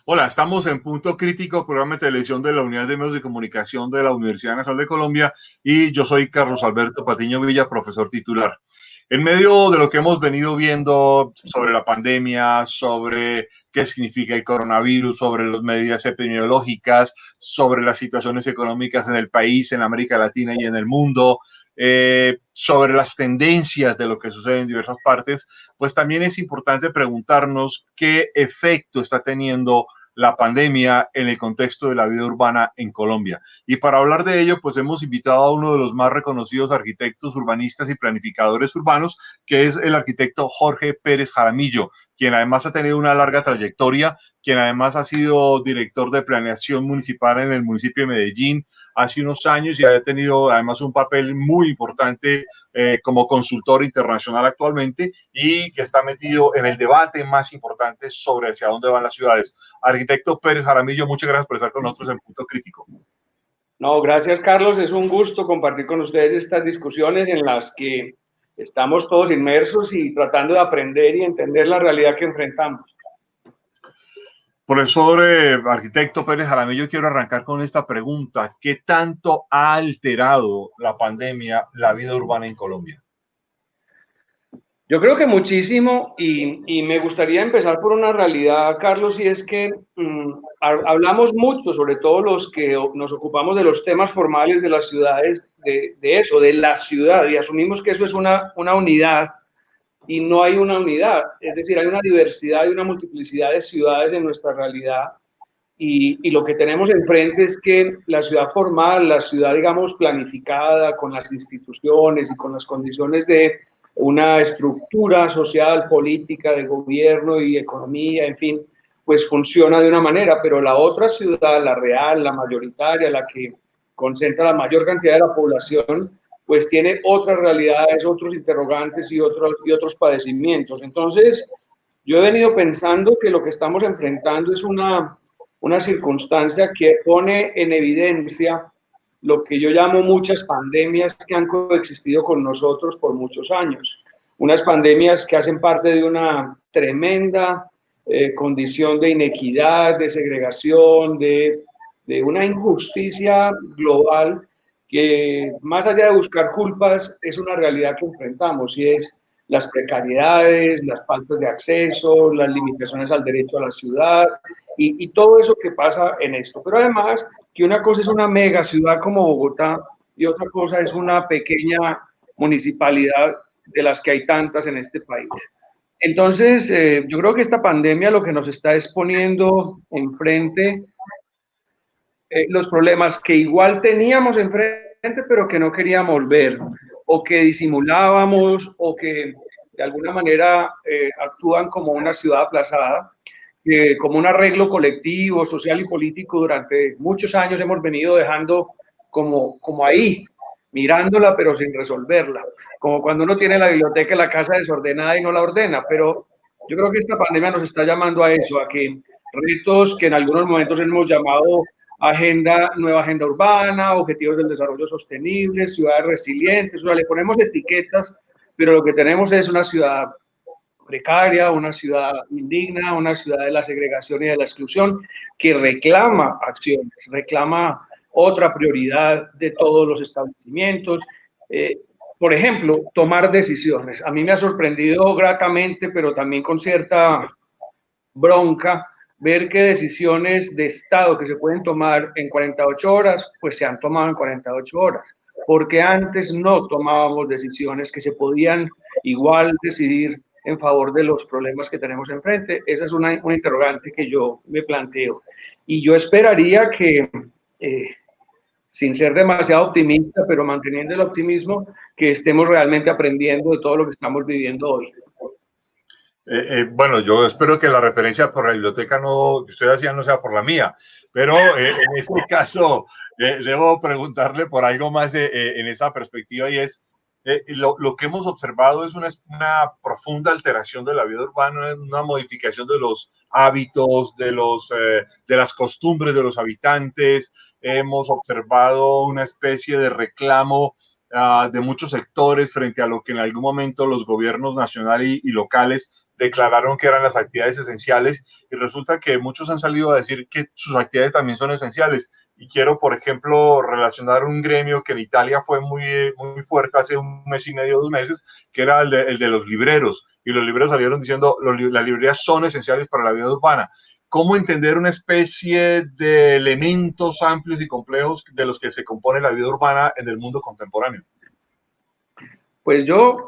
Hola, estamos en Punto Crítico, programa de televisión de la Unidad de Medios de Comunicación de la Universidad Nacional de Colombia, y yo soy Carlos Alberto Patiño Villa, profesor titular. En medio de lo que hemos venido viendo sobre la pandemia, sobre qué significa el coronavirus, sobre las medidas epidemiológicas, sobre las situaciones económicas en el país, en América Latina y en el mundo, sobre las tendencias de lo que sucede en diversas partes, pues también es importante preguntarnos qué efecto está teniendo la pandemia en el contexto de la vida urbana en Colombia. Y para hablar de ello, pues hemos invitado a uno de los más reconocidos arquitectos, urbanistas y planificadores urbanos, que es el arquitecto Jorge Pérez Jaramillo, quien además ha tenido una larga trayectoria, quien además ha sido director de planeación municipal en el municipio de Medellín hace unos años y ha tenido además un papel muy importante como consultor internacional actualmente, y que está metido en el debate más importante sobre hacia dónde van las ciudades. Arquitecto Pérez Jaramillo, muchas gracias por estar con nosotros en Punto Crítico. No, gracias Carlos, es un gusto compartir con ustedes estas discusiones en las que estamos todos inmersos y tratando de aprender y entender la realidad que enfrentamos. Profesor arquitecto Pérez Jaramillo, quiero arrancar con esta pregunta. ¿Qué tanto ha alterado la pandemia la vida urbana en Colombia? Yo creo que muchísimo y me gustaría empezar por una realidad, Carlos, y es que hablamos mucho, sobre todo los que nos ocupamos de los temas formales de las ciudades, de eso, de la ciudad, y asumimos que eso es una unidad y no hay una unidad, es decir, hay una diversidad y una multiplicidad de ciudades en nuestra realidad. Y lo que tenemos enfrente es que la ciudad formal, la ciudad, digamos, planificada con las instituciones y con las condiciones de una estructura social, política, de gobierno y economía, en fin, pues funciona de una manera, pero la otra ciudad, la real, la mayoritaria, la que concentra la mayor cantidad de la población, pues tiene otras realidades, otros interrogantes y otros padecimientos. Entonces, yo he venido pensando que lo que estamos enfrentando es una circunstancia que pone en evidencia lo que yo llamo muchas pandemias que han coexistido con nosotros por muchos años. Unas pandemias que hacen parte de una tremenda condición de inequidad, de segregación, de una injusticia global que, más allá de buscar culpas, es una realidad que enfrentamos, y es las precariedades, las faltas de acceso, las limitaciones al derecho a la ciudad y todo eso que pasa en esto. Pero además, que una cosa es una mega ciudad como Bogotá y otra cosa es una pequeña municipalidad de las que hay tantas en este país. Entonces, yo creo que esta pandemia lo que nos está exponiendo enfrente los problemas que igual teníamos enfrente, pero que no queríamos ver, o que disimulábamos, o que de alguna manera actúan como una ciudad aplazada, como un arreglo colectivo, social y político. Durante muchos años hemos venido dejando como ahí, mirándola, pero sin resolverla. Como cuando uno tiene la biblioteca en la casa desordenada y no la ordena, pero yo creo que esta pandemia nos está llamando a eso, a que retos que en algunos momentos hemos llamado nueva agenda urbana, objetivos del desarrollo sostenible, ciudades resilientes, o sea, le ponemos etiquetas, pero lo que tenemos es una ciudad precaria, una ciudad indigna, una ciudad de la segregación y de la exclusión que reclama acciones, reclama otra prioridad de todos los establecimientos. Por ejemplo, tomar decisiones. A mí me ha sorprendido gratamente, pero también con cierta bronca, ver qué decisiones de Estado que se pueden tomar en 48 horas, pues se han tomado en 48 horas, porque antes no tomábamos decisiones que se podían igual decidir en favor de los problemas que tenemos enfrente. Esa es una interrogante que yo me planteo. Y yo esperaría que, sin ser demasiado optimista, pero manteniendo el optimismo, que estemos realmente aprendiendo de todo lo que estamos viviendo hoy. Bueno, yo espero que la referencia por la biblioteca que usted hacía no sea por la mía, pero en este caso debo preguntarle por algo más en esa perspectiva, y es lo que hemos observado es una profunda alteración de la vida urbana, una modificación de los hábitos, de las costumbres de los habitantes. Hemos observado una especie de reclamo de muchos sectores frente a lo que en algún momento los gobiernos nacionales y locales declararon que eran las actividades esenciales y resulta que muchos han salido a decir que sus actividades también son esenciales. Y quiero, por ejemplo, relacionar un gremio que en Italia fue muy fuerte hace un mes y medio, 2 meses, que era el de los libreros. Y los libreros salieron diciendo las librerías son esenciales para la vida urbana. ¿Cómo entender una especie de elementos amplios y complejos de los que se compone la vida urbana en el mundo contemporáneo? Pues yo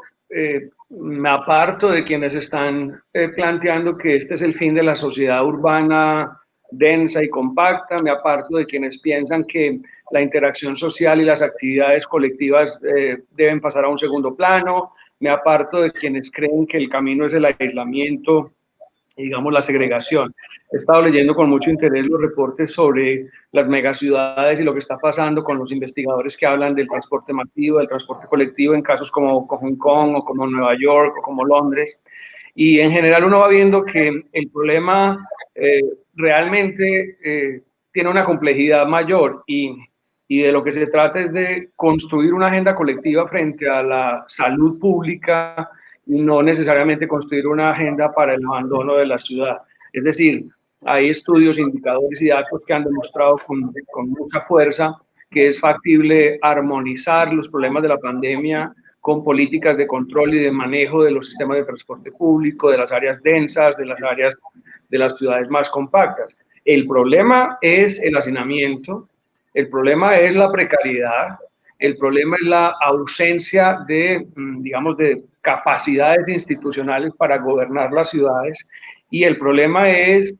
me aparto de quienes están planteando que este es el fin de la sociedad urbana densa y compacta, me aparto de quienes piensan que la interacción social y las actividades colectivas deben pasar a un segundo plano, me aparto de quienes creen que el camino es el aislamiento y, digamos, la segregación. He estado leyendo con mucho interés los reportes sobre las megaciudades y lo que está pasando con los investigadores que hablan del transporte masivo, del transporte colectivo en casos como Hong Kong o como Nueva York o como Londres. Y en general uno va viendo que el problema realmente tiene una complejidad mayor y de lo que se trata es de construir una agenda colectiva frente a la salud pública y no necesariamente construir una agenda para el abandono de la ciudad. Es decir, hay estudios, indicadores y datos que han demostrado con mucha fuerza que es factible armonizar los problemas de la pandemia con políticas de control y de manejo de los sistemas de transporte público, de las áreas densas, de las áreas de las ciudades más compactas. El problema es el hacinamiento, el problema es la precariedad, el problema es la ausencia de, digamos, de capacidades institucionales para gobernar las ciudades. Y el problema es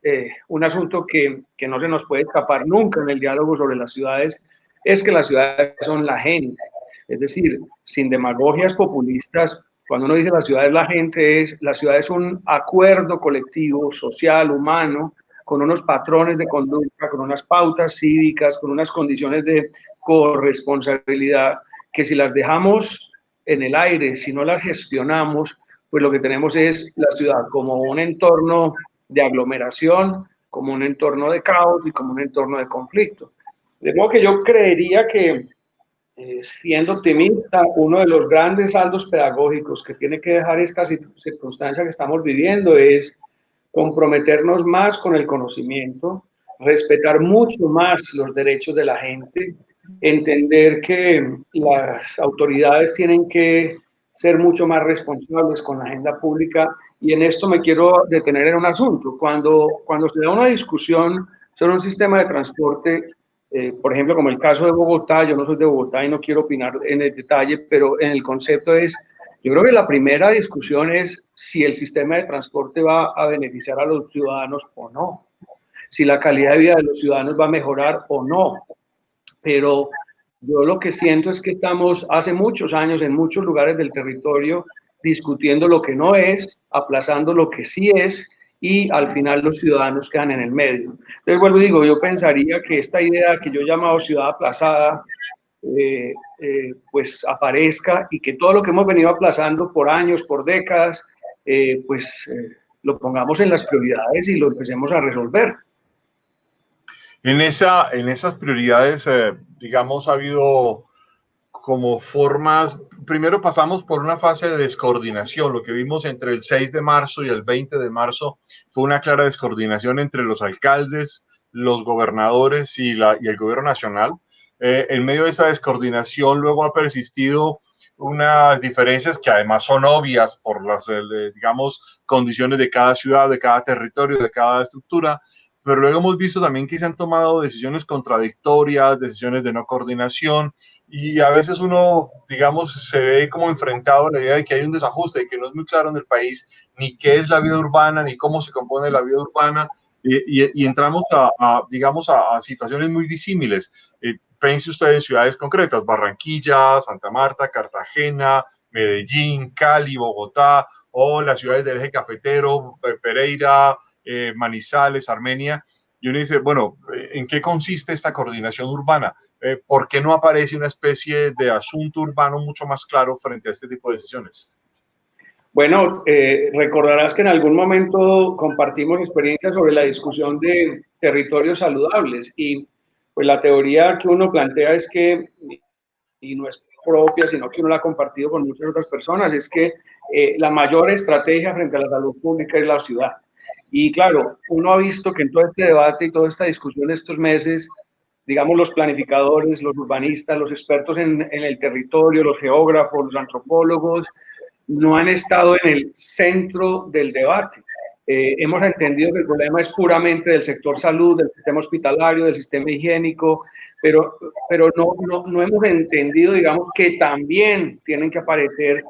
un asunto que no se nos puede escapar nunca en el diálogo sobre las ciudades, es que las ciudades son la gente. Es decir, sin demagogias populistas, cuando uno dice la ciudad es la gente, la ciudad es un acuerdo colectivo, social, humano, con unos patrones de conducta, con unas pautas cívicas, con unas condiciones de corresponsabilidad, que si las dejamos en el aire, si no las gestionamos, pues lo que tenemos es la ciudad como un entorno de aglomeración, como un entorno de caos y como un entorno de conflicto. De modo que yo creería que, siendo optimista, uno de los grandes saldos pedagógicos que tiene que dejar esta circunstancia que estamos viviendo es comprometernos más con el conocimiento, respetar mucho más los derechos de la gente, entender que las autoridades tienen que ser mucho más responsables con la agenda pública. Y en esto me quiero detener en un asunto. Cuando se da una discusión sobre un sistema de transporte, por ejemplo, como el caso de Bogotá, yo no soy de Bogotá y no quiero opinar en el detalle, pero en el concepto es, yo creo que la primera discusión es si el sistema de transporte va a beneficiar a los ciudadanos o no, si la calidad de vida de los ciudadanos va a mejorar o no. Pero yo lo que siento es que estamos hace muchos años en muchos lugares del territorio discutiendo lo que no es, aplazando lo que sí es, y al final los ciudadanos quedan en el medio. Entonces, vuelvo y digo, yo pensaría que esta idea que yo he llamado ciudad aplazada, pues aparezca y que todo lo que hemos venido aplazando por años, por décadas, lo pongamos en las prioridades y lo empecemos a resolver. En esas prioridades, digamos, ha habido como formas, primero pasamos por una fase de descoordinación, lo que vimos entre el 6 de marzo y el 20 de marzo fue una clara descoordinación entre los alcaldes, los gobernadores y el gobierno nacional. En medio de esa descoordinación luego ha persistido unas diferencias que además son obvias por las, digamos, condiciones de cada ciudad, de cada territorio, de cada estructura, pero luego hemos visto también que se han tomado decisiones contradictorias, decisiones de no coordinación, y a veces uno, digamos, se ve como enfrentado a la idea de que hay un desajuste y que no es muy claro en el país ni qué es la vida urbana, ni cómo se compone la vida urbana, y entramos digamos, a situaciones muy disímiles. Pense usted en ciudades concretas, Barranquilla, Santa Marta, Cartagena, Medellín, Cali, Bogotá, o las ciudades del eje cafetero, Pereira, Manizales, Armenia, y uno dice, bueno, ¿en qué consiste esta coordinación urbana? ¿Por qué no aparece una especie de asunto urbano mucho más claro frente a este tipo de decisiones? Bueno, recordarás que en algún momento compartimos experiencias sobre la discusión de territorios saludables y pues la teoría que uno plantea es que, y no es propia, sino que uno la ha compartido con muchas otras personas, es que la mayor estrategia frente a la salud pública es la ciudad. Y claro, uno ha visto que en todo este debate y toda esta discusión de estos meses, digamos, los planificadores, los urbanistas, los expertos en el territorio, los geógrafos, los antropólogos, no han estado en el centro del debate. Hemos entendido que el problema es puramente del sector salud, del sistema hospitalario, del sistema higiénico, pero no hemos entendido, digamos, que también tienen que aparecer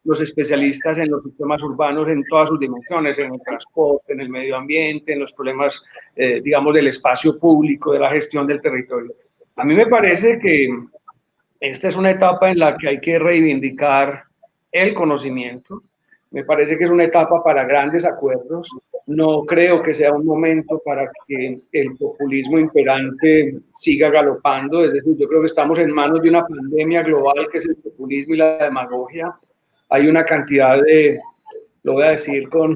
los especialistas en los sistemas urbanos en todas sus dimensiones, en el transporte, en el medio ambiente, en los problemas, digamos, del espacio público, de la gestión del territorio. A mí me parece que esta es una etapa en la que hay que reivindicar el conocimiento. Me parece que es una etapa para grandes acuerdos. No creo que sea un momento para que el populismo imperante siga galopando. Es decir, yo creo que estamos en manos de una pandemia global que es el populismo y la demagogia. Hay una cantidad de, lo voy a decir con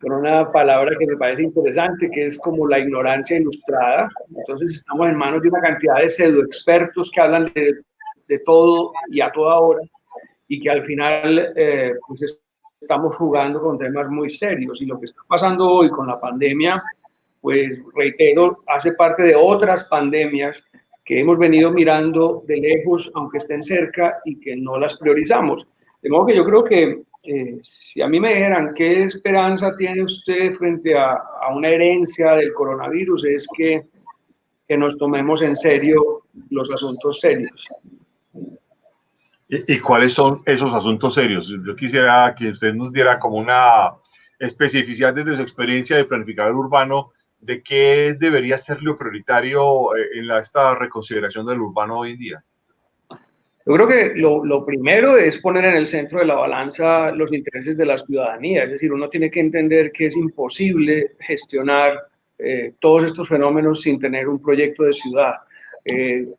una palabra que me parece interesante, que es como la ignorancia ilustrada. Entonces estamos en manos de una cantidad de pseudoexpertos que hablan de todo y a toda hora, y que al final pues estamos jugando con temas muy serios. Y lo que está pasando hoy con la pandemia, pues reitero, hace parte de otras pandemias que hemos venido mirando de lejos, aunque estén cerca, y que no las priorizamos. De modo que yo creo que si a mí me dijeran qué esperanza tiene usted frente a una herencia del coronavirus, es que nos tomemos en serio los asuntos serios. ¿Y cuáles son esos asuntos serios? Yo quisiera que usted nos diera como una especificidad desde su experiencia de planificador urbano de qué debería ser lo prioritario en esta reconsideración del urbano hoy en día. Yo creo que lo primero es poner en el centro de la balanza los intereses de la ciudadanía. Es decir, uno tiene que entender que es imposible gestionar todos estos fenómenos sin tener un proyecto de ciudad.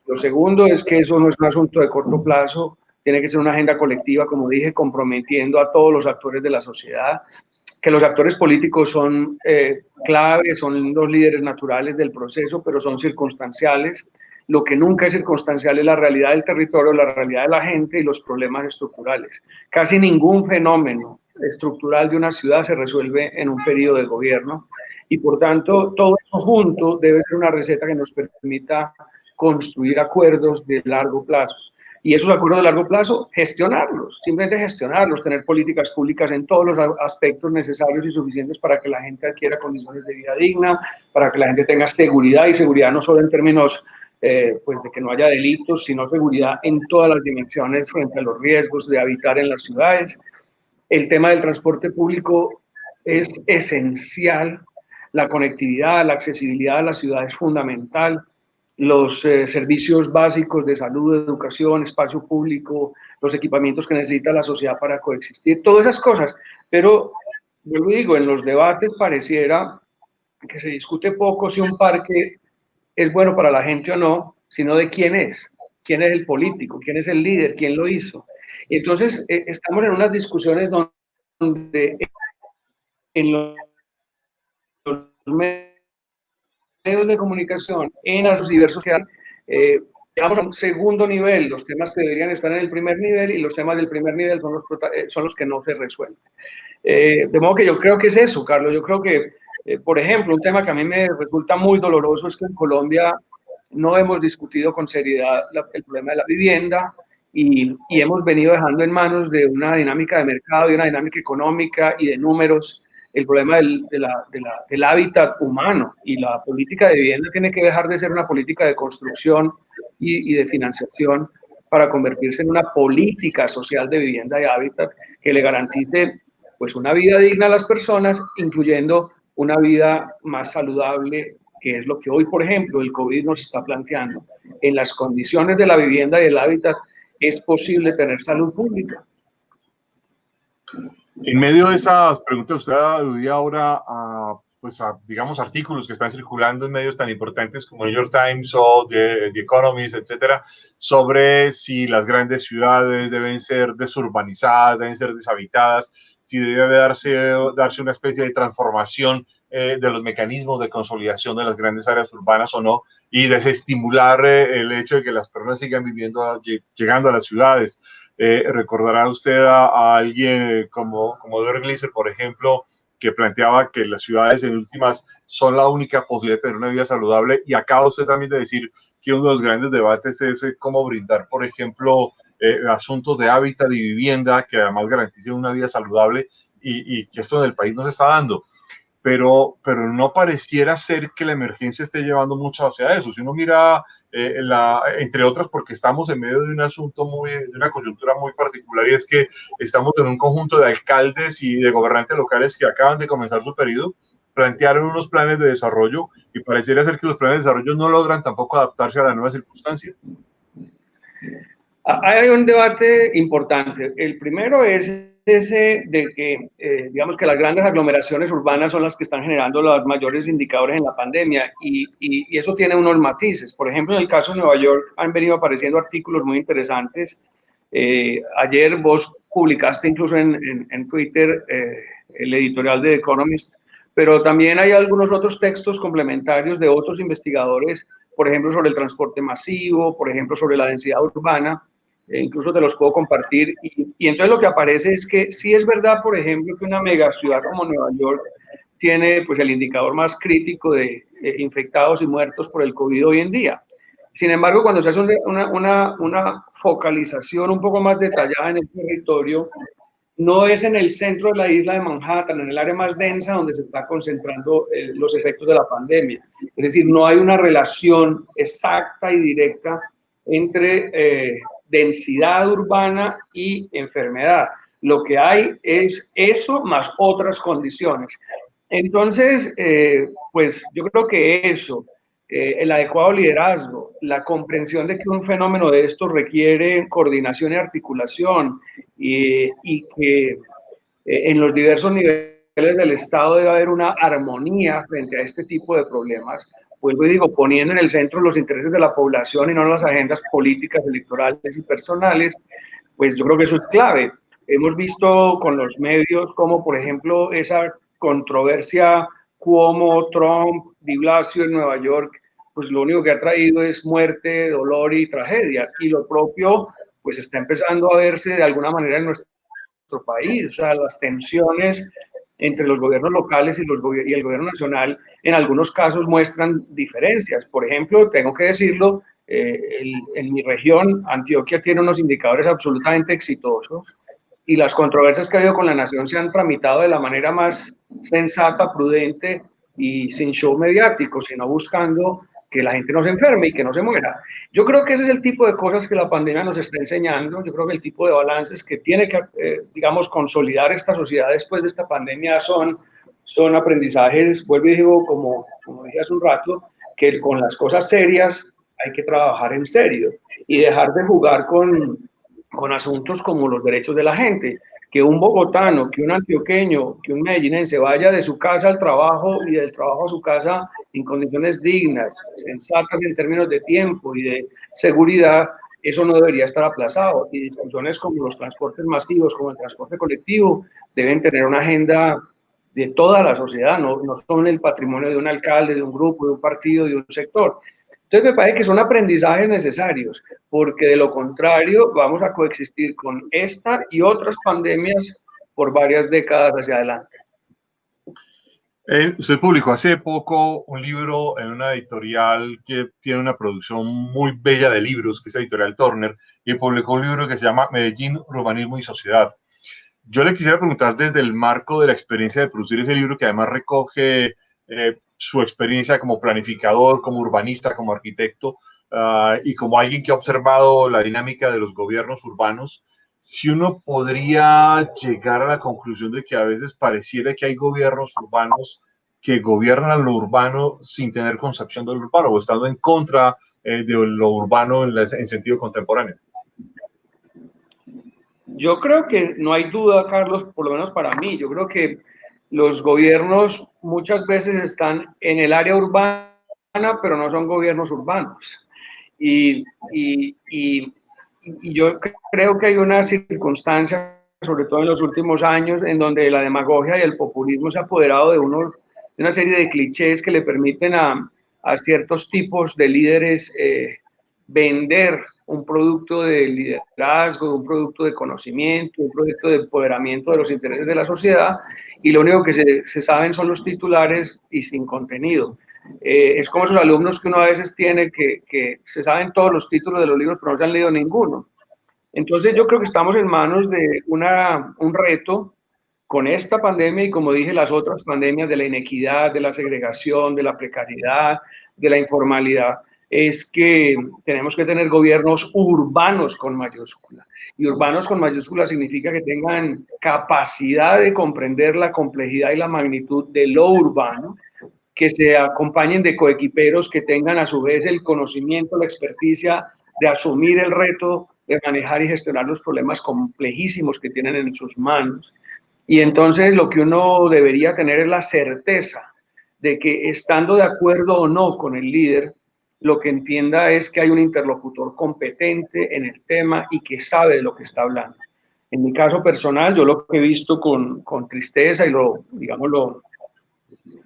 Lo segundo es que eso no es un asunto de corto plazo, tiene que ser una agenda colectiva, como dije, comprometiendo a todos los actores de la sociedad, que los actores políticos son clave, son los líderes naturales del proceso, pero son circunstanciales. Lo que nunca es circunstancial es la realidad del territorio, la realidad de la gente y los problemas estructurales. Casi ningún fenómeno estructural de una ciudad se resuelve en un periodo de gobierno, y por tanto todo eso junto debe ser una receta que nos permita construir acuerdos de largo plazo. Y esos acuerdos de largo plazo, gestionarlos, simplemente gestionarlos, tener políticas públicas en todos los aspectos necesarios y suficientes para que la gente adquiera condiciones de vida digna, para que la gente tenga seguridad, y seguridad no solo en términos pues de que no haya delitos, sino seguridad en todas las dimensiones frente a los riesgos de habitar en las ciudades. El tema del transporte público es esencial, la conectividad, la accesibilidad a la ciudad es fundamental, los servicios básicos de salud, educación, espacio público, los equipamientos que necesita la sociedad para coexistir, todas esas cosas. Pero, vuelvo y digo, en los debates pareciera que se discute poco si un parque es bueno para la gente o no, sino de quién es el político, quién es el líder, quién lo hizo. Y entonces estamos en unas discusiones donde en los medios de comunicación, en los diversos que hay, llegamos a un segundo nivel, los temas que deberían estar en el primer nivel, y los temas del primer nivel son los que no se resuelven. De modo que yo creo que es eso, Carlos. Yo creo que, por ejemplo, un tema que a mí me resulta muy doloroso es que en Colombia no hemos discutido con seriedad el problema de la vivienda, y hemos venido dejando en manos de una dinámica de mercado y una dinámica económica y de números el problema del hábitat humano. Y la política de vivienda tiene que dejar de ser una política de construcción y de financiación para convertirse en una política social de vivienda y hábitat que le garantice pues una vida digna a las personas, incluyendo una vida más saludable, que es lo que hoy, por ejemplo, el COVID nos está planteando. En las condiciones de la vivienda y el hábitat es posible tener salud pública. En medio de esas preguntas, usted aludía ahora pues digamos, artículos que están circulando en medios tan importantes como New York Times o The Economist, etcétera, sobre si las grandes ciudades deben ser desurbanizadas, deben ser deshabitadas, si debe darse una especie de transformación de los mecanismos de consolidación de las grandes áreas urbanas o no, y desestimular el hecho de que las personas sigan viviendo, llegando a las ciudades. Recordará usted a alguien como Dorothy Gleiser, por ejemplo, que planteaba que las ciudades en últimas son la única posibilidad de tener una vida saludable, y acaba usted también de decir que uno de los grandes debates es cómo brindar, por ejemplo, asuntos de hábitat y vivienda que además garanticen una vida saludable, y que esto en el país no se está dando. Pero no pareciera ser que la emergencia esté llevando mucho hacia eso. Si uno mira, entre otras, porque estamos en medio de un asunto de una coyuntura muy particular, y es que estamos en un conjunto de alcaldes y de gobernantes locales que acaban de comenzar su periodo, plantearon unos planes de desarrollo, y pareciera ser que los planes de desarrollo no logran tampoco adaptarse a la nueva circunstancia. Hay un debate importante. El primero es ese de que, digamos que las grandes aglomeraciones urbanas son las que están generando los mayores indicadores en la pandemia, y eso tiene unos matices. Por ejemplo, en el caso de Nueva York han venido apareciendo artículos muy interesantes. Ayer vos publicaste incluso en Twitter el editorial de The Economist, pero también hay algunos otros textos complementarios de otros investigadores, por ejemplo, sobre el transporte masivo, por ejemplo, sobre la densidad urbana. Incluso te los puedo compartir, y entonces lo que aparece es que sí es verdad, por ejemplo, que una megaciudad como Nueva York tiene pues el indicador más crítico de infectados y muertos por el COVID hoy en día. Sin embargo, cuando se hace una focalización un poco más detallada en el territorio, no es en el centro de la isla de Manhattan, en el área más densa, donde se están concentrando los efectos de la pandemia. Es decir, no hay una relación exacta y directa entre densidad urbana y enfermedad. Lo que hay es eso más otras condiciones. Entonces, pues yo creo que eso, el adecuado liderazgo, la comprensión de que un fenómeno de esto requiere coordinación y articulación, y que en los diversos niveles del Estado debe haber una armonía frente a este tipo de problemas. Pues digo, poniendo en el centro los intereses de la población y no las agendas políticas, electorales y personales, pues yo creo que eso es clave. Hemos visto con los medios como, por ejemplo, esa controversia Cuomo, Trump, Di Blasio en Nueva York, pues lo único que ha traído es muerte, dolor y tragedia. Y lo propio, pues está empezando a verse de alguna manera en nuestro país. O sea, las tensiones entre los gobiernos locales y el gobierno nacional en algunos casos muestran diferencias. Por ejemplo, tengo que decirlo, en mi región, Antioquia tiene unos indicadores absolutamente exitosos, y las controversias que ha habido con la nación se han tramitado de la manera más sensata, prudente y sin show mediático, sino buscando que la gente no se enferme y que no se muera. Yo creo que ese es el tipo de cosas que la pandemia nos está enseñando. Yo creo que el tipo de balances que tiene que, digamos, consolidar esta sociedad después de esta pandemia son aprendizajes, vuelvo y digo, como dije hace un rato, que con las cosas serias hay que trabajar en serio y dejar de jugar con asuntos como los derechos de la gente. Que un bogotano, que un antioqueño, que un medellinense vaya de su casa al trabajo y del trabajo a su casa en condiciones dignas, sensatas en términos de tiempo y de seguridad, eso no debería estar aplazado. Y discusiones como los transportes masivos, como el transporte colectivo, deben tener una agenda de toda la sociedad, no son el patrimonio de un alcalde, de un grupo, de un partido, de un sector. Entonces me parece que son aprendizajes necesarios, porque de lo contrario vamos a coexistir con esta y otras pandemias por varias décadas hacia adelante. Usted publicó hace poco un libro en una editorial que tiene una producción muy bella de libros, que es Editorial Turner, y publicó un libro que se llama Medellín, Urbanismo y Sociedad. Yo le quisiera preguntar desde el marco de la experiencia de producir ese libro, que además recoge su experiencia como planificador, como urbanista, como arquitecto, y como alguien que ha observado la dinámica de los gobiernos urbanos, si uno podría llegar a la conclusión de que a veces pareciera que hay gobiernos urbanos que gobiernan lo urbano sin tener concepción de lo urbano, o estando en contra de lo urbano en sentido contemporáneo. Yo creo que no hay duda, Carlos, por lo menos para mí, yo creo que los gobiernos muchas veces están en el área urbana, pero no son gobiernos urbanos. Y yo creo que hay una circunstancia, sobre todo en los últimos años, en donde la demagogia y el populismo se ha apoderado de uno una serie de clichés que le permiten a ciertos tipos de líderes vender un producto de liderazgo, un producto de conocimiento, un producto de empoderamiento de los intereses de la sociedad, y lo único que se saben son los titulares y sin contenido. Es como esos alumnos que uno a veces tiene que se saben todos los títulos de los libros, pero no se han leído ninguno. Entonces yo creo que estamos en manos de un reto con esta pandemia y, como dije, las otras pandemias de la inequidad, de la segregación, de la precariedad, de la informalidad, es que tenemos que tener gobiernos urbanos con mayúscula. Y urbanos con mayúscula significa que tengan capacidad de comprender la complejidad y la magnitud de lo urbano, que se acompañen de coequiperos que tengan a su vez el conocimiento, la experticia de asumir el reto de manejar y gestionar los problemas complejísimos que tienen en sus manos. Y entonces lo que uno debería tener es la certeza de que, estando de acuerdo o no con el líder, lo que entienda es que hay un interlocutor competente en el tema y que sabe de lo que está hablando. En mi caso personal, yo lo que he visto con tristeza y lo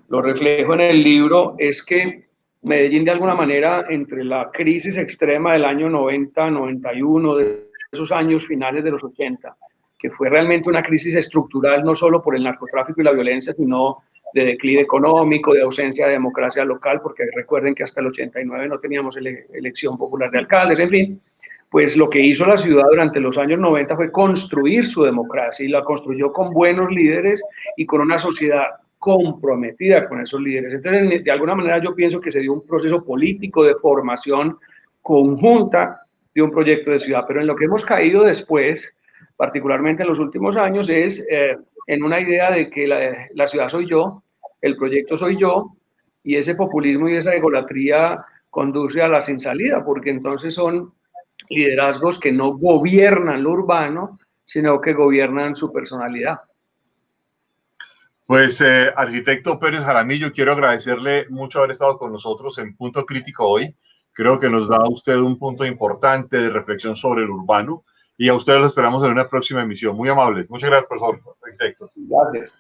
reflejo en el libro es que Medellín, de alguna manera, entre la crisis extrema del año 90, 91, de esos años finales de los 80, que fue realmente una crisis estructural, no solo por el narcotráfico y la violencia, sino de declive económico, de ausencia de democracia local, porque recuerden que hasta el 89 no teníamos elección popular de alcaldes, en fin, pues lo que hizo la ciudad durante los años 90 fue construir su democracia, y la construyó con buenos líderes y con una sociedad comprometida con esos líderes. Entonces, de alguna manera yo pienso que se dio un proceso político de formación conjunta de un proyecto de ciudad, pero en lo que hemos caído después, particularmente en los últimos años, es en una idea de que la ciudad soy yo, el proyecto soy yo, y ese populismo y esa egolatría conduce a la sin salida, porque entonces son liderazgos que no gobiernan lo urbano, sino que gobiernan su personalidad. Pues, arquitecto Pérez Jaramillo, quiero agradecerle mucho haber estado con nosotros en Punto Crítico hoy. Creo que nos da a usted un punto importante de reflexión sobre el urbano, y a ustedes lo esperamos en una próxima emisión. Muy amables. Muchas gracias, profesor, arquitecto. Gracias.